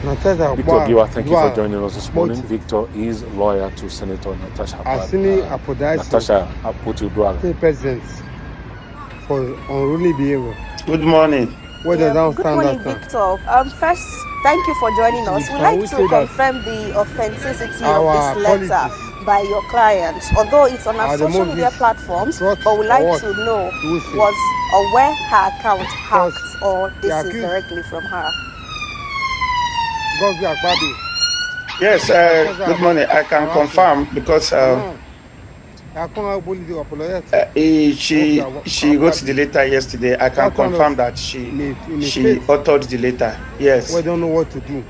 Natasha, Victor Giwa, thank you for joining us this morning. Victor is lawyer to Senator Natasha. Natasha Apotu President for unruly behavior. Good morning. Good morning, Victor. First, thank you for joining us. We'd like to confirm the authenticity of this letter by your client. Although it's on our social media platforms, but we'd like to know was or where her account hacked or this is directly from her. Yes, good morning. I can confirm because she wrote the letter yesterday. I can confirm that she authored the letter. Yes. We don't know what to do.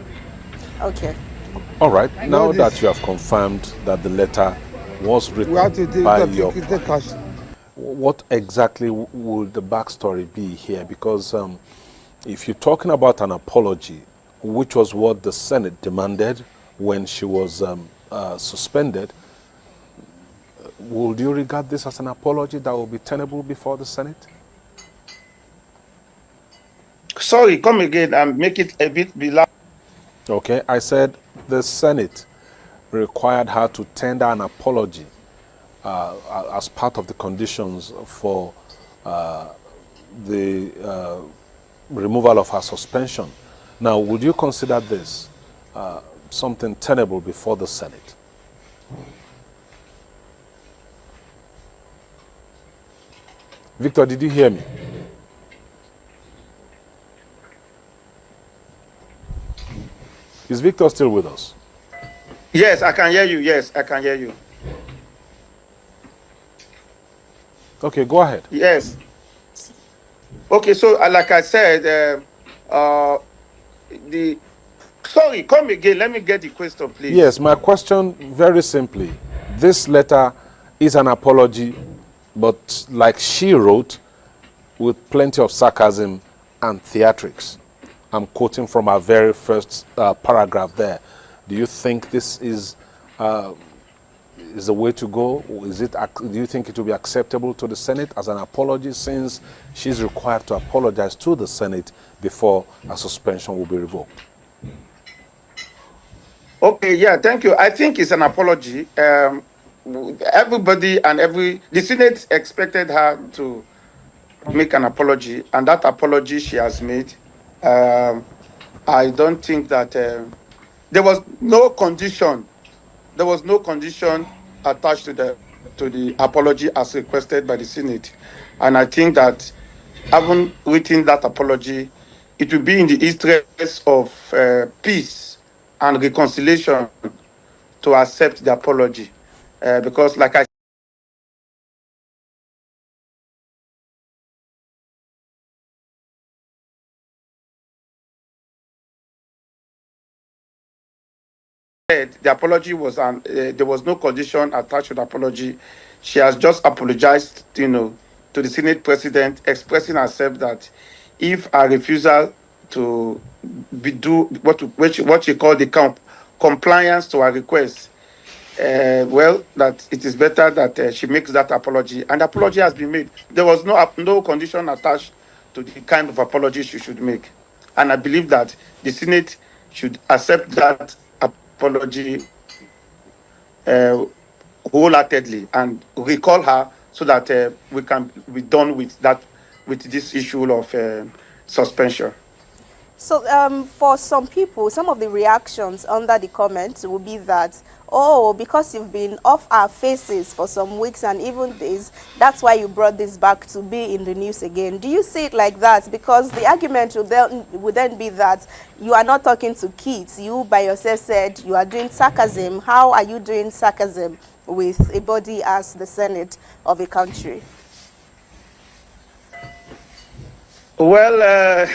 Okay. All right. Now that you have confirmed that the letter was written by your client, what exactly would the backstory be here? Because if you're talking about an apology, which was what the Senate demanded when she was suspended, would you regard this as an apology that will be tenable before the Senate? Sorry, come again and make it a bit below. Okay, I said the Senate required her to tender an apology as part of the conditions for the removal of her suspension. Now, would you consider this something tenable before the Senate? Victor, did you hear me? Is Victor still with us? Yes, I can hear you. Yes, I can hear you. Okay, go ahead. Yes. Okay, so like I said, sorry, come again. Let me get the question, please. Yes, my question very simply. This letter is an apology, but like she wrote, with plenty of sarcasm and theatrics. I'm quoting from our very first paragraph there. Do you think this is the way to go? Do you think it will be acceptable to the Senate as an apology, since she's required to apologize to the Senate before a suspension will be revoked? Okay, yeah, thank you. I think it's an apology. Everybody and the Senate expected her to make an apology, and that apology she has made. I don't think that there was no condition. There was no condition attached to the apology as requested by the Senate, and I think that having written that apology, it will be in the interest of peace and reconciliation to accept the apology, because, like I said, the apology was there was no condition attached to the apology. She has just apologized, to the Senate president, expressing herself that if a refusal to do what she called the compliance to her request, that it is better that she makes that apology, and the apology has been made. There was no condition attached to the kind of apology she should make, and I believe that the Senate should accept that apology wholeheartedly and recall her so that we can be done with this issue of suspension. So for some people, some of the reactions under the comments will be that, oh, because you've been off our faces for some weeks and even days, that's why you brought this back to be in the news again. Do you see it like that? Because the argument would then be that you are not talking to kids. You by yourself said you are doing sarcasm. How are you doing sarcasm with a body as the Senate of a country? Well,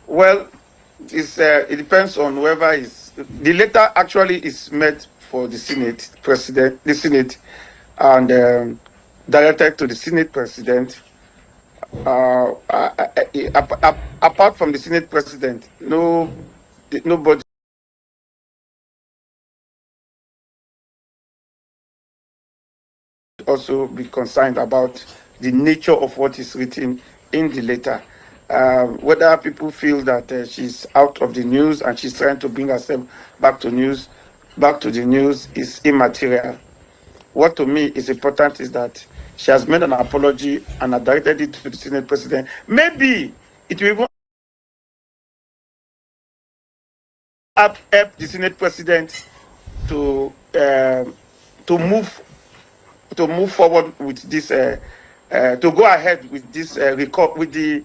well, it depends on whoever is. The letter actually is meant for the Senate and directed to the Senate president. Apart from the Senate president, nobody also be concerned about the nature of what is written in the letter. Whether people feel that she's out of the news and she's trying to bring herself back to the news is immaterial. What to me is important is that she has made an apology and has directed it to the Senate president. Maybe it will even help the Senate president to move forward with this to go ahead with this record with the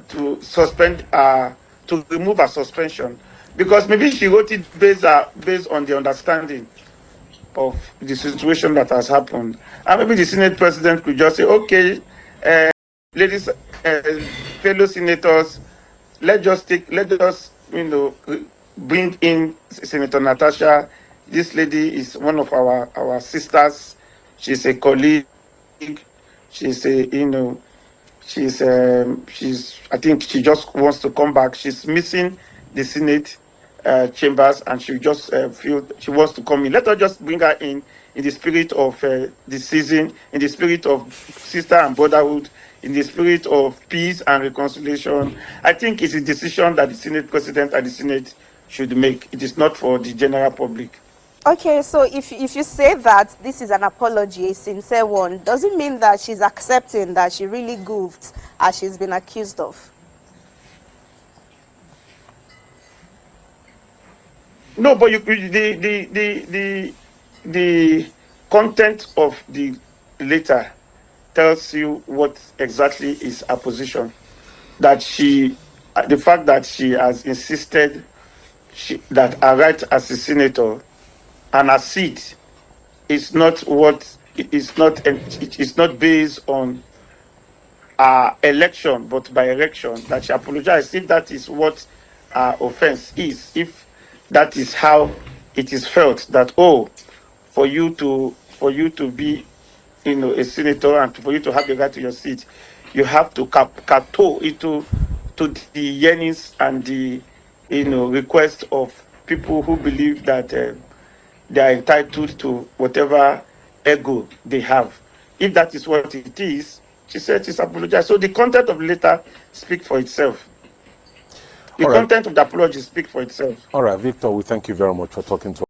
to suspend to remove a suspension, because maybe she wrote it based on the understanding of the situation that has happened, and maybe the Senate president could just say, okay, ladies, fellow senators, let us bring in Senator Natasha. This lady is one of our sisters. She's a colleague. She's a she's I think she just wants to come back. She's missing the Senate chambers, and she just feel she wants to come in. Let us just bring her in the spirit of the season, in the spirit of sister and brotherhood, in the spirit of peace and reconciliation. I think it's a decision that the Senate president and the Senate should make. It is not for the general public. Okay, so if you say that this is an apology, a sincere one, does it mean that she's accepting that she really goofed as she's been accused of? No, but the content of the letter tells you what exactly is her position. That the fact that she has insisted that her right as a senator and her seat is not based on election, but by election. That she apologized. If that is what her offense is, if that is how it is felt, that for you to be a senator and for you to have the right to your seat, you have to kowtow to the yearnings and the request of people who believe that they are entitled to whatever ego they have. If that is what it is, she said she's apologized. So the content of the letter speaks for itself. The content of the apology speaks for itself. All right, Victor, we thank you very much for talking to us.